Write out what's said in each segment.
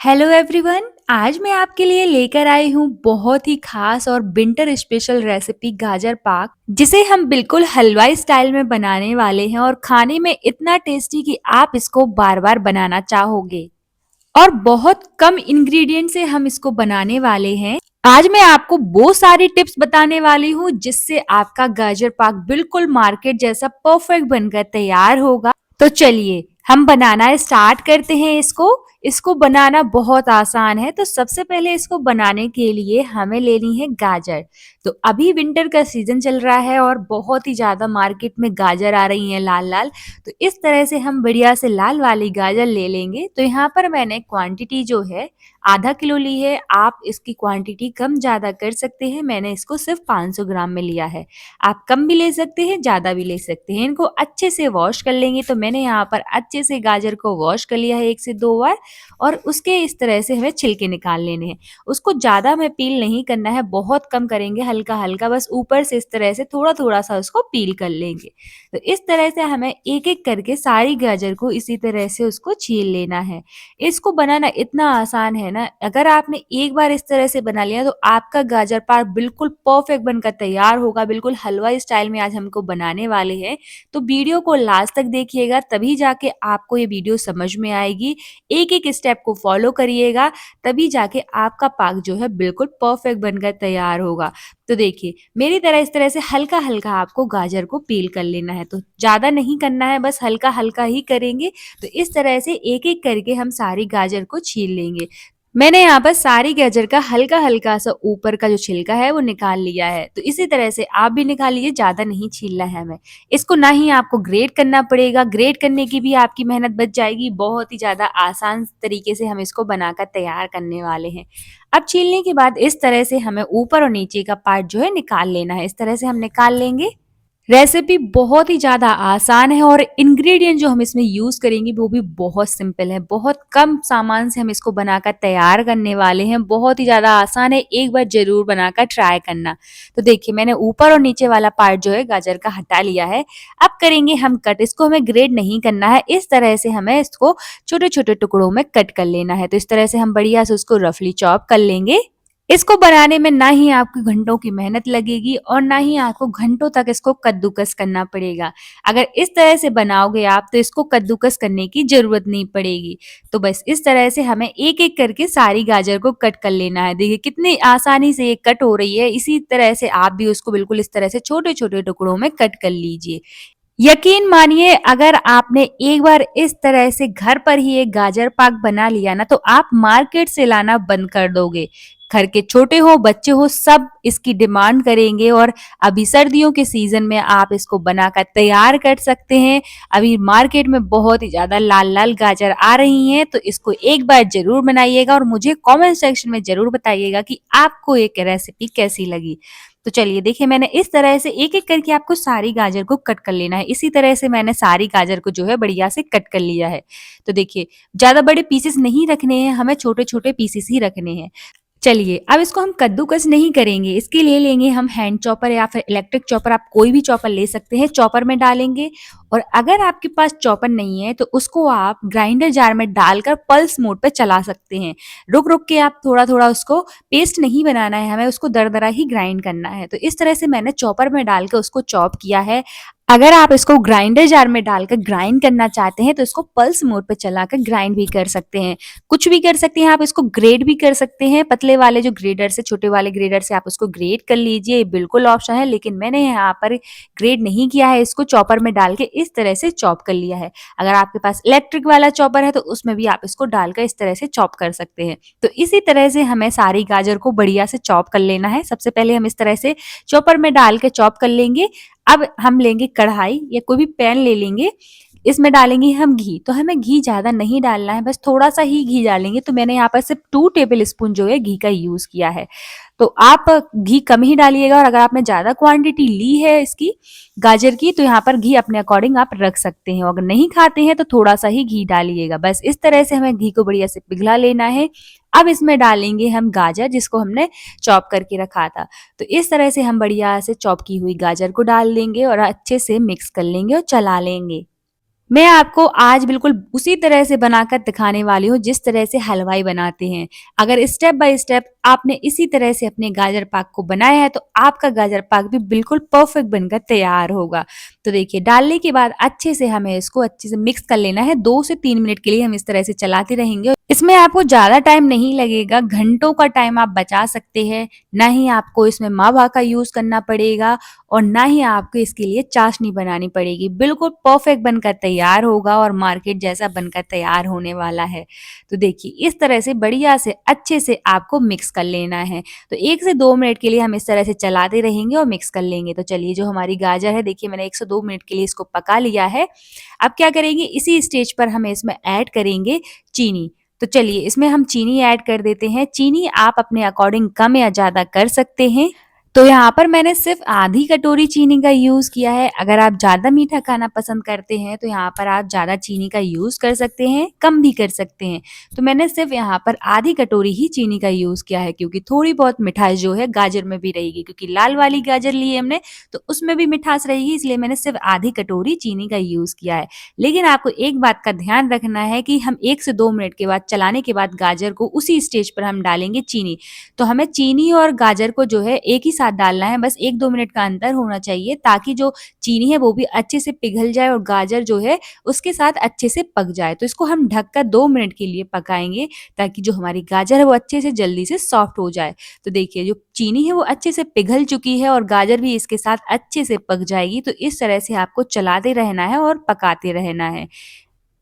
Hello everyone. आज मैं आपके लिए लेकर आई हूँ बहुत ही खास और विंटर स्पेशल रेसिपी गाजर पाक, जिसे हम बिल्कुल हलवाई स्टाइल में बनाने वाले हैं और खाने में इतना टेस्टी कि आप इसको बार बार बनाना चाहोगे। और बहुत कम इंग्रेडिएंट से हम इसको बनाने वाले हैं। आज मैं आपको वो सारी टिप्स बताने वाली हूँ जिससे आपका गाजर पाक बिल्कुल मार्केट जैसा परफेक्ट बनकर तैयार होगा। तो चलिए हम बनाना स्टार्ट करते हैं इसको। इसको बनाना बहुत आसान है। तो सबसे पहले इसको बनाने के लिए हमें लेनी है गाजर। तो अभी विंटर का सीजन चल रहा है और बहुत ही ज्यादा मार्केट में गाजर आ रही हैं लाल लाल। तो इस तरह से हम बढ़िया से लाल वाली गाजर ले लेंगे। तो यहाँ पर मैंने क्वांटिटी जो है आधा किलो ली है। आप इसकी क्वांटिटी कम ज्यादा कर सकते हैं। मैंने इसको सिर्फ 500 ग्राम में लिया है। आप कम भी ले सकते हैं, ज्यादा भी ले सकते हैं। इनको अच्छे से वॉश कर लेंगे। तो मैंने यहाँ पर अच्छे से गाजर को वॉश कर लिया है 1 से 2 बार। और उसके इस तरह से हमें छिलके निकाल लेने हैं। उसको ज्यादा हमें पील नहीं करना है, बहुत कम करेंगे, हल्का हल्का बस ऊपर से इस तरह से थोड़ा थोड़ा सा उसको पील कर लेंगे। तो इस तरह से हमें एक एक करके सारी गाजर को इसी तरह से उसको छील लेना है। इसको बनाना इतना आसान है ना, अगर आपने एक बार इस तरह से बना लिया तो आपका गाजर पाक बिल्कुल परफेक्ट बनकर तैयार होगा। बिल्कुल हलवाई स्टाइल में आज हमको बनाने वाले हैं। तो वीडियो को लास्ट तक देखिएगा, तभी जाके आपको ये वीडियो समझ में आएगी। एक एक स्टेप को फॉलो करिएगा, तभी जाके आपका पाक जो है बिल्कुल परफेक्ट बनकर तैयार होगा। तो देखिए मेरी तरह इस तरह से हल्का हल्का आपको गाजर को पील कर लेना है। तो ज्यादा नहीं करना है, बस हल्का हल्का ही करेंगे। तो इस तरह से एक एक करके हम सारी गाजर को छील लेंगे। मैंने यहाँ पर सारी गाजर का हल्का हल्का सा ऊपर का जो छिलका है वो निकाल लिया है। तो इसी तरह से आप भी निकाल लीजिए, ज्यादा नहीं छीलना है हमें। इसको ना ही आपको ग्रेट करना पड़ेगा, ग्रेट करने की भी आपकी मेहनत बच जाएगी। बहुत ही ज्यादा आसान तरीके से हम इसको बनाकर तैयार करने वाले हैं। अब छीलने के बाद इस तरह से हमें ऊपर और नीचे का पार्ट जो है निकाल लेना है। इस तरह से हम निकाल लेंगे। रेसिपी बहुत ही ज़्यादा आसान है और इंग्रेडिएंट जो हम इसमें यूज़ करेंगे वो भी बहुत सिंपल है। बहुत कम सामान से हम इसको बनाकर तैयार करने वाले हैं। बहुत ही ज़्यादा आसान है, एक बार ज़रूर बनाकर ट्राई करना। तो देखिए मैंने ऊपर और नीचे वाला पार्ट जो है गाजर का हटा लिया है। अब करेंगे हम कट। इसको हमें ग्रेट नहीं करना है, इस तरह से हमें इसको छोटे छोटे टुकड़ों में कट कर लेना है। तो इस तरह से हम बढ़िया से उसको रफली चॉप कर लेंगे। इसको बनाने में ना ही आपको घंटों की मेहनत लगेगी और ना ही आपको घंटों तक इसको कद्दूकस करना पड़ेगा। अगर इस तरह से बनाओगे आप तो इसको कद्दूकस करने की जरूरत नहीं पड़ेगी। तो बस इस तरह से हमें एक एक करके सारी गाजर को कट कर लेना है। देखिए कितनी आसानी से ये कट हो रही है। इसी तरह से आप भी उसको बिल्कुल इस तरह से छोटे छोटे टुकड़ों में कट कर लीजिए। यकीन मानिए अगर आपने एक बार इस तरह से घर पर ही एक गाजर पाक बना लिया ना, तो आप मार्केट से लाना बंद कर दोगे। घर के छोटे हो बच्चे हो सब इसकी डिमांड करेंगे। और अभी सर्दियों के सीजन में आप इसको बनाकर तैयार कर सकते हैं। अभी मार्केट में बहुत ही ज्यादा लाल लाल गाजर आ रही हैं। तो इसको एक बार जरूर बनाइएगा और मुझे कमेंट सेक्शन में जरूर बताइएगा कि आपको एक रेसिपी कैसी लगी। तो चलिए देखिए मैंने इस तरह से एक एक करके आपको सारी गाजर को कट कर लेना है। इसी तरह से मैंने सारी गाजर को जो है बढ़िया से कट कर लिया है। तो देखिए ज्यादा बड़े पीसेस नहीं रखने हैं, हमें छोटे छोटे पीसेस ही रखने हैं। चलिए अब इसको हम कद्दूकस नहीं करेंगे। इसके लिए लेंगे हम हैंड चॉपर या फिर इलेक्ट्रिक चॉपर, आप कोई भी चॉपर ले सकते हैं। चॉपर में डालेंगे और अगर आपके पास चॉपर नहीं है तो उसको आप ग्राइंडर जार में डालकर पल्स मोड पे चला सकते हैं। रुक रुक के आप थोड़ा थोड़ा उसको, पेस्ट नहीं बनाना है हमें, उसको दरदरा ही ग्राइंड करना है। तो इस तरह से मैंने चॉपर में डाल के उसको चॉप किया है। अगर आप इसको ग्राइंडर जार में डालकर ग्राइंड करना चाहते हैं तो इसको पल्स मोड पे चलाकर ग्राइंड भी कर सकते हैं। कुछ भी कर सकते हैं, आप इसको ग्रेड भी कर सकते हैं। पतले वाले जो ग्रेडर से, छोटे वाले ग्रेडर से आप उसको ग्रेड कर लीजिए, बिल्कुल ऑप्शन है। लेकिन मैंने यहाँ पर ग्रेड नहीं किया है, इसको चॉपर में डाल के इस तरह से चॉप कर लिया है। अगर आपके पास इलेक्ट्रिक वाला चॉपर है तो उसमें भी आप इसको डालकर इस तरह से चॉप कर सकते हैं। तो इसी तरह से हमें सारी गाजर को बढ़िया से चॉप कर लेना है। सबसे पहले हम इस तरह से चॉपर में डाल के चॉप कर लेंगे। अब हम लेंगे कढ़ाई या कोई भी पैन ले लेंगे। इसमें डालेंगे हम घी। तो हमें घी ज्यादा नहीं डालना है, बस थोड़ा सा ही घी डालेंगे। तो मैंने यहाँ पर सिर्फ 2 टेबल स्पून जो है घी का यूज किया है। तो आप घी कम ही डालिएगा और अगर आपने ज्यादा क्वांटिटी ली है इसकी गाजर की तो यहाँ पर घी अपने अकॉर्डिंग आप रख सकते हैं। अगर नहीं खाते हैं तो थोड़ा सा ही घी डालिएगा। बस इस तरह से हमें घी को बढ़िया से पिघला लेना है। अब इसमें डालेंगे हम गाजर जिसको हमने चॉप करके रखा था। तो इस तरह से हम बढ़िया से चॉप की हुई गाजर को डाल देंगे और अच्छे से मिक्स कर लेंगे और चला लेंगे। मैं आपको आज बिल्कुल उसी तरह से बनाकर दिखाने वाली हूँ जिस तरह से हलवाई बनाते हैं। अगर स्टेप बाय स्टेप आपने इसी तरह से अपने गाजर पाक को बनाया है तो आपका गाजर पाक भी बिल्कुल परफेक्ट बनकर तैयार होगा। तो देखिए डालने के बाद अच्छे से हमें इसको अच्छे से मिक्स कर लेना है। 2 से 3 मिनट के लिए हम इस तरह से चलाते रहेंगे। इसमें आपको ज़्यादा टाइम नहीं लगेगा, घंटों का टाइम आप बचा सकते हैं। ना ही आपको इसमें मावा का यूज़ करना पड़ेगा और ना ही आपको इसके लिए चाशनी बनानी पड़ेगी। बिल्कुल परफेक्ट बनकर तैयार होगा और मार्केट जैसा बनकर तैयार होने वाला है। तो देखिए इस तरह से बढ़िया से अच्छे से आपको मिक्स कर लेना है। तो 1 से 2 मिनट के लिए हम इस तरह से चलाते रहेंगे और मिक्स कर लेंगे। तो चलिए जो हमारी गाजर है देखिए मैंने 1 से 2 मिनट के लिए इसको पका लिया है। अब क्या करेंगे इसी स्टेज पर हम इसमें ऐड करेंगे चीनी। तो चलिए इसमें हम चीनी ऐड कर देते हैं। चीनी आप अपने अकॉर्डिंग कम या ज़्यादा कर सकते हैं। तो यहाँ पर मैंने सिर्फ आधी कटोरी चीनी का यूज़ किया है। अगर आप ज़्यादा मीठा खाना पसंद करते हैं तो यहाँ पर आप ज़्यादा चीनी का यूज़ कर सकते हैं, कम भी कर सकते हैं। तो मैंने सिर्फ यहाँ पर आधी कटोरी ही चीनी का यूज़ किया है क्योंकि थोड़ी बहुत मिठास जो है गाजर में भी रहेगी क्योंकि लाल वाली गाजर ली है हमने तो उसमें भी मिठास रहेगी इसलिए मैंने सिर्फ आधी कटोरी चीनी का यूज़ किया है। लेकिन आपको एक बात का ध्यान रखना है कि हम 1 से 2 मिनट के बाद चलाने के बाद गाजर को उसी स्टेज पर हम डालेंगे चीनी। तो हमें चीनी और गाजर को जो है एक ही साथ डालना है, बस 1-2 मिनट का अंतर होना चाहिए ताकि जो चीनी है वो भी अच्छे से पिघल जाए और गाजर जो है उसके साथ अच्छे से पक जाए। तो इसको हम ढककर 2 मिनट के लिए पकाएँगे ताकि जो हमारी गाजर है वो अच्छे से जल्दी से सॉफ्ट हो जाए। तो देखिए जो चीनी है वो अच्छे से पिघल चुकी है और गाजर भी इसके साथ अच्छे से पक जाएगी। तो इस तरह से आपको चलाते रहना है और पकाते रहना है।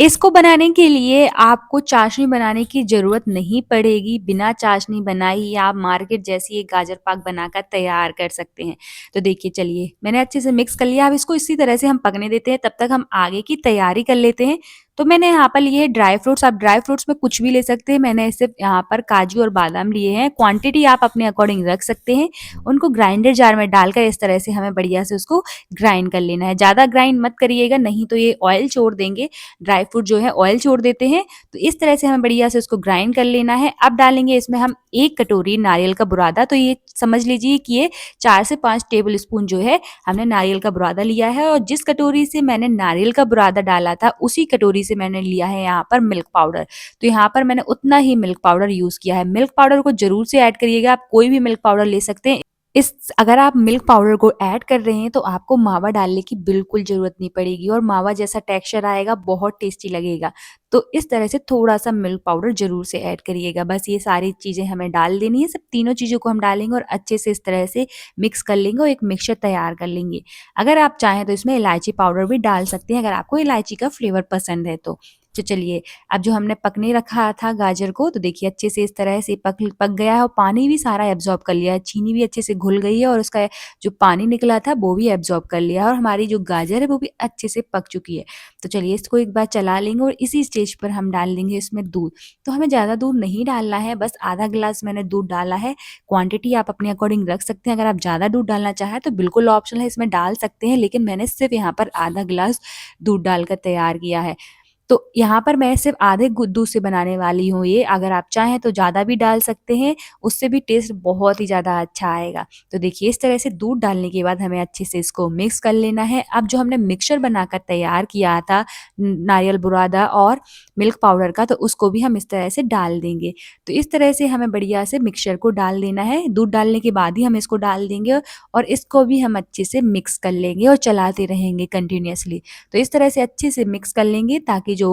इसको बनाने के लिए आपको चाशनी बनाने की ज़रूरत नहीं पड़ेगी, बिना चाशनी बनाए ही आप मार्केट जैसी एक गाजर पाक बनाकर तैयार कर सकते हैं। तो देखिए चलिए, मैंने अच्छे से मिक्स कर लिया, अब इसको इसी तरह से हम पकने देते हैं, तब तक हम आगे की तैयारी कर लेते हैं। तो मैंने यहाँ पर लिए ड्राई फ्रूट्स, आप ड्राई फ्रूट्स में कुछ भी ले सकते हैं, मैंने सिर्फ़ यहाँ पर काजू और बादाम लिए हैं, क्वांटिटी आप अपने अकॉर्डिंग रख सकते हैं। उनको ग्राइंडर जार में डालकर इस तरह से हमें बढ़िया से उसको ग्राइंड कर लेना है, ज़्यादा ग्राइंड मत करिएगा, नहीं तो ये ऑयल छोड़ देंगे। ड्राई फ्रूट जो है ऑयल छोड़ देते हैं। तो इस तरह से हमें बढ़िया से उसको ग्राइंड कर लेना है। अब डालेंगे इसमें हम 1 कटोरी नारियल का बुरादा, तो ये समझ लीजिए कि ये 4 से 5 टेबल स्पून जो है हमने नारियल का बुरादा लिया है और जिस कटोरी से मैंने नारियल का बुरादा डाला था उसी कटोरी से मैंने लिया है यहाँ पर मिल्क पाउडर। तो यहाँ पर मैंने उतना ही मिल्क पाउडर यूज़ किया है। मिल्क पाउडर को ज़रूर से ऐड करिएगा, आप कोई भी मिल्क पाउडर ले सकते हैं। इस अगर आप मिल्क पाउडर को ऐड कर रहे हैं तो आपको मावा डालने की बिल्कुल ज़रूरत नहीं पड़ेगी और मावा जैसा टेक्सचर आएगा, बहुत टेस्टी लगेगा। तो इस तरह से थोड़ा-सा मिल्क पाउडर ज़रूर से ऐड करिएगा। बस ये सारी चीज़ें हमें डाल देनी है, सब तीनों चीज़ों को हम डालेंगे और अच्छे से इस तरह से मिक्स कर लेंगे और एक मिक्सचर तैयार कर लेंगे। अगर आप चाहें तो इसमें इलायची पाउडर भी डाल सकते हैं, अगर आपको इलायची का फ्लेवर पसंद है तो। तो चलिए, अब जो हमने पकने रखा था गाजर को तो देखिए अच्छे से इस तरह से पक पक गया है और पानी भी सारा एब्ज़ॉर्ब कर लिया है, चीनी भी अच्छे से घुल गई है और उसका जो पानी निकला था वो भी एब्ज़ॉर्ब कर लिया है और हमारी जो गाजर है वो भी अच्छे से पक चुकी है। तो चलिए इसको एक बार चला लेंगे और इसी स्टेज पर हम डाल देंगे इसमें दूध। तो हमें ज़्यादा दूध नहीं डालना है, बस आधा ग्लास मैंने दूध डाला है। क्वांटिटी आप अपने अकॉर्डिंग रख सकते हैं, अगर आप ज़्यादा दूध डालना चाहें तो बिल्कुल ऑप्शनल है, इसमें डाल सकते हैं, लेकिन मैंने सिर्फ़ यहाँ पर आधा ग्लास दूध डालकर तैयार किया है। तो यहाँ पर मैं सिर्फ़ आधे गु दूध से बनाने वाली हूँ ये, अगर आप चाहें तो ज़्यादा भी डाल सकते हैं, उससे भी टेस्ट बहुत ही ज़्यादा अच्छा आएगा। तो देखिए इस तरह से दूध डालने के बाद हमें अच्छे से इसको मिक्स कर लेना है। अब जो हमने मिक्सचर बनाकर तैयार किया था नारियल बुरादा और मिल्क पाउडर का, तो उसको भी हम इस तरह से डाल देंगे। तो इस तरह से हमें बढ़िया से मिक्सचर को डाल देना है, दूध डालने के बाद ही हम इसको डाल देंगे और इसको भी हम अच्छे से मिक्स कर लेंगे और चलाते रहेंगे कंटिन्यूअसली। तो इस तरह से अच्छे से मिक्स कर लेंगे ताकि जो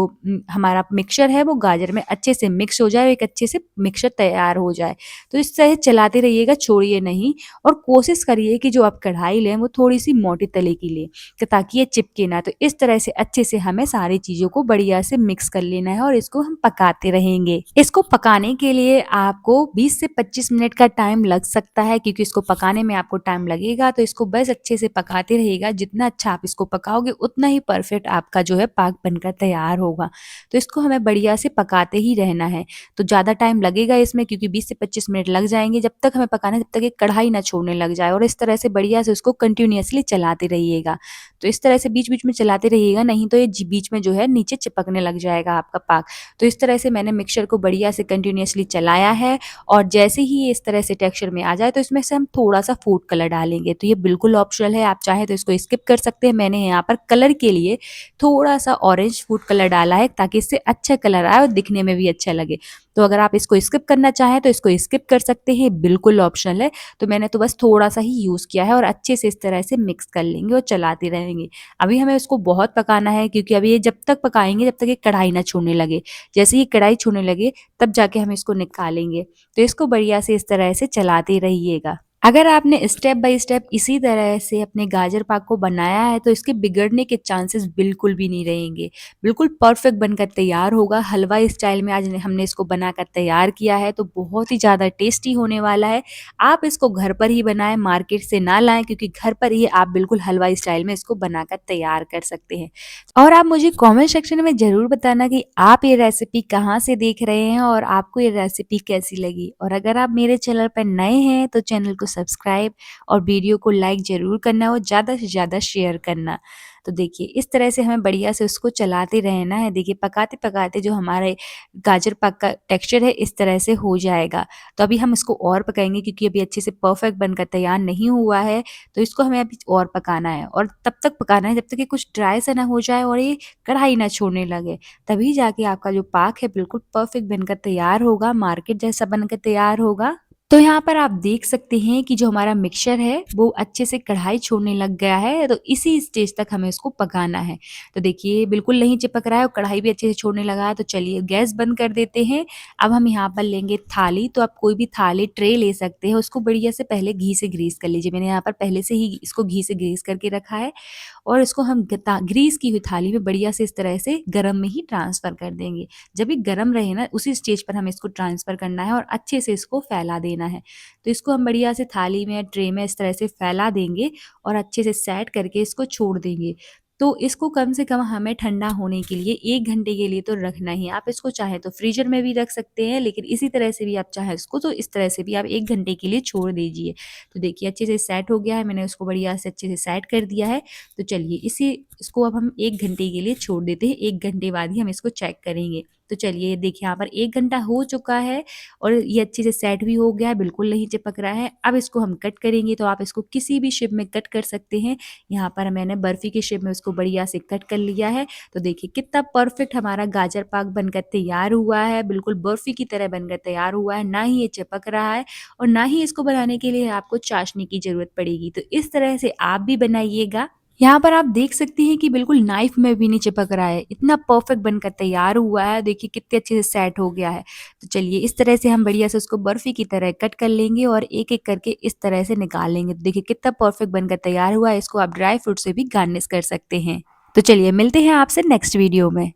हमारा मिक्सचर है वो गाजर में अच्छे से मिक्स हो जाए और एक अच्छे से मिक्सचर तैयार हो जाए। तो इस तरह चलाते रहिएगा, छोड़िए नहीं और कोशिश करिए कि जो आप कढ़ाई लें वो थोड़ी-सी मोटी तले की लें कि ताकि ये चिपके ना। तो इस तरह से अच्छे से हमें सारी चीज़ों को बढ़िया से मिक्स कर लेना है और इसको हम पकाते रहेंगे। इसको पकाने के लिए आपको 20 से 25 मिनट का टाइम लग सकता है क्योंकि इसको पकाने में आपको टाइम लगेगा, तो इसको बस अच्छे से पकाते रहिएगा। जितना अच्छा आप इसको पकाओगे उतना ही परफेक्ट आपका जो है पाक बनकर तैयार तैयार होगा। तो इसको हमें बढ़िया से पकाते ही रहना है। तो ज़्यादा टाइम लगेगा इसमें, क्योंकि 20 से 25 मिनट लग जाएँगे। जब तक हमें पकाना है, जब तक ये कढ़ाई ना छोड़ने लग जाए, और इस तरह से बढ़िया से उसको कंटिन्यूअसली चलाते रहिएगा। तो इस तरह से बीच-बीच में चलाते रहिएगा, नहीं तो ये बीच में जो है नीचे चिपकने लग जाएगा आपका पाक। तो इस तरह से मैंने मिक्सचर को बढ़िया से कंटिन्यूअसली चलाया है, और जैसे ही ये इस तरह से टेक्सचर में आ जाए, तो इसमें से हम थोड़ा-सा फूड कलर डालेंगे। तो ये बिल्कुल ऑप्शनल है, आप चाहें तो इसको स्किप कर सकते हैं। मैंने यहाँ पर कलर के लिए थोड़ा-सा ऑरेंज फूड कलर डाला है, ताकि इससे अच्छा कलर आए और दिखने में भी अच्छा लगे। तो अगर आप इसको स्किप करना चाहें तो इसको स्किप कर सकते हैं, बिल्कुल ऑप्शनल है। तो मैंने तो बस थोड़ा-सा ही यूज़ किया है, और अच्छे से इस तरह से मिक्स कर लेंगे और चलाते रहेंगे। अभी हमें इसको बहुत पकाना है, क्योंकि अभी ये जब तक पकाएँगे जब तक ये कढ़ाई ना छोड़ने लगे। जैसे ही कढ़ाई छोड़ने लगे तब जाके हम इसको निकालेंगे। तो इसको बढ़िया से इस तरह से चलाते रहिएगा। अगर आपने स्टेप बाय स्टेप इसी तरह से अपने गाजर पाक को बनाया है, तो इसके बिगड़ने के चांसेस बिल्कुल भी नहीं रहेंगे। बिल्कुल परफेक्ट बनकर तैयार होगा। हलवा स्टाइल में आज हमने इसको बनाकर तैयार किया है, तो बहुत ही ज़्यादा टेस्टी होने वाला है। आप इसको घर पर ही बनाएँ, मार्केट से ना लाएँ, क्योंकि घर पर ही आप बिल्कुल हलवा स्टाइल में इसको बनाकर तैयार कर सकते हैं। और आप मुझे कमेंट सेक्शन में ज़रूर बताना कि आप ये रेसिपी कहाँ से देख रहे हैं और आपको ये रेसिपी कैसी लगी। और अगर आप मेरे चैनल पर नए हैं तो चैनल को सब्सक्राइब और वीडियो को लाइक ज़रूर करना और ज़्यादा से ज़्यादा शेयर करना। तो देखिए इस तरह से हमें बढ़िया से उसको चलाते रहना है। देखिए पकाते-पकाते जो हमारे गाजर पाक का टेक्सचर है इस तरह से हो जाएगा। तो अभी हम इसको और पकाएँगे, क्योंकि अभी अच्छे से परफेक्ट बनकर तैयार नहीं हुआ है। तो इसको हमें अभी और पकाना है, और तब तक पकाना है जब तक कि कुछ ड्राई सा ना हो जाए और ये कढ़ाई ना छोड़ने लगे। तभी जाके आपका जो पाक है बिल्कुल परफेक्ट बनकर तैयार होगा, मार्केट जैसा बनकर तैयार होगा। तो यहाँ पर आप देख सकते हैं कि जो हमारा मिक्सचर है वो अच्छे से कढ़ाई छोड़ने लग गया है, तो इसी स्टेज तक हमें इसको पकाना है। तो देखिए बिल्कुल नहीं चिपक रहा है और कढ़ाई भी अच्छे से छोड़ने लगा है। तो चलिए गैस बंद कर देते हैं। अब हम यहाँ पर लेंगे थाली। तो आप कोई भी थाली ट्रे ले सकते हैं, उसको बढ़िया से पहले घी से ग्रीस कर लीजिए। मैंने यहाँ पर पहले से ही इसको घी से ग्रीस करके रखा है, और इसको हम ग्रीस की हुई थाली में बढ़िया से इस तरह से गरम में ही ट्रांसफ़र कर देंगे। जब ये गरम रहे ना, उसी स्टेज पर हमें इसको ट्रांसफ़र करना है और अच्छे से इसको फैला देना है। तो इसको हम बढ़िया से थाली में या ट्रे में इस तरह से फैला देंगे और अच्छे से सेट करके इसको छोड़ देंगे। तो इसको कम से कम हमें ठंडा होने के लिए 1 घंटे के लिए तो रखना ही है। आप इसको चाहें तो फ्रीज़र में भी रख सकते हैं, लेकिन इसी तरह से भी आप चाहें इसको तो इस तरह से भी आप 1 घंटे के लिए छोड़ दीजिए। तो देखिए अच्छे से सेट हो गया है, मैंने उसको बढ़िया से अच्छे से सेट कर दिया है। तो चलिए इसको अब हम 1 घंटे के लिए छोड़ देते हैं। 1 घंटे बाद ही हम इसको चेक करेंगे। तो चलिए देखिए यहाँ पर 1 घंटा हो चुका है और ये अच्छे से सेट भी हो गया है, बिल्कुल नहीं चिपक रहा है। अब इसको हम कट करेंगे, तो आप इसको किसी भी शेप में कट कर सकते हैं। यहाँ पर मैंने बर्फ़ी के शेप में उसको बढ़िया से कट कर लिया है। तो देखिए कितना परफेक्ट हमारा गाजर पाक बनकर तैयार हुआ है, बिल्कुल बर्फ़ी की तरह बनकर तैयार हुआ है, ना ही ये चिपक रहा है और ना ही इसको बनाने के लिए आपको चाशनी की ज़रूरत पड़ेगी। तो इस तरह से आप भी बनाइएगा। यहाँ पर आप देख सकते हैं कि बिल्कुल नाइफ में भी नहीं चिपक रहा है, इतना परफेक्ट बनकर तैयार हुआ है। देखिए कितने अच्छे से सेट हो गया है। तो चलिए इस तरह से हम बढ़िया से उसको बर्फ़ी की तरह कट कर लेंगे और एक-एक करके इस तरह से निकाल लेंगे। तो देखिए कितना परफेक्ट बनकर तैयार हुआ है, इसको आप ड्राई फ्रूट से भी गार्निश कर सकते हैं। तो चलिए मिलते हैं आपसे नेक्स्ट वीडियो में।